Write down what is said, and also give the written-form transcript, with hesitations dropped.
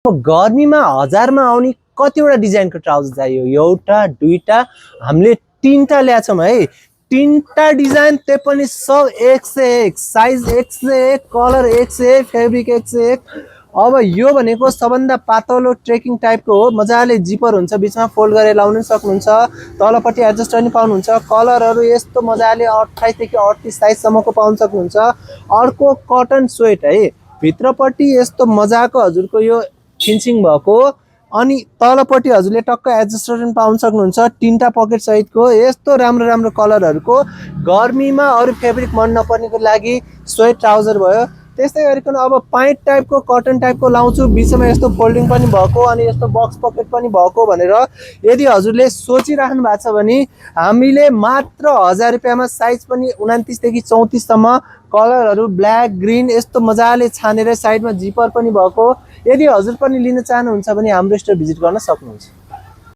अब गर्मीमा हजारमा आउने कतिवटा डिजाइनको ट्राउजर चाहियो? एउटा दुईटा हामीले तीनटा ल्याछौँ है। तीनटा डिजाइन त्यो पनि सब एक से एक, साइज एक से एक, कलर एक से एक, फेब्रिक एक से एक। अब यो भनेको सबभन्दा पातलो ट्रेकिङ टाइपको हो। मजाले जिपर हुन्छ, बिचमा फोल्ड गरेर लाउन सक्नुहुन्छ, तलपट्टि एडजस्ट पनि पाउनुहुन्छ। कलरहरू यस्तो मजाले 28 देखि 38 साइजसम्मको पाउन सक्नुहुन्छ। अर्को कटन स्वेट है, भित्रपट्टि यस्तो मजाको हजुरको यो फिनिसिङ भएको, अनि तलपट्टि हजुरले टक्क एडजस्टर पनि पाउन सक्नुहुन्छ, तीनटा पकेट सहितको। यस्तो राम्रो राम्रो कलरहरूको गर्मीमा अरू फेब्रिक मन नपर्नेको लागि स्वेट ट्राउजर भयो। त्यस्तै गरिकन अब पैन्ट टाइपको कटन टाइपको लाउँछु, बिचमा यस्तो फोल्डिङ पनि भएको अनि यस्तो बक्स पकेट पनि भएको भनेर यदि हजुरले सोचिराख्नु भएको छ भने हामीले मात्र 1000 रुपियाँमा, साइज पनि 29 देखि 34 सम्म, कलरहरू ब्ल्याक ग्रीन यस्तो मजाले छानेर साइडमा जिपर पनि भएको। यदि हजुर पनि लिन चाहनुहुन्छ भने हाम्रो स्टोर भिजिट गर्न सक्नुहुन्छ।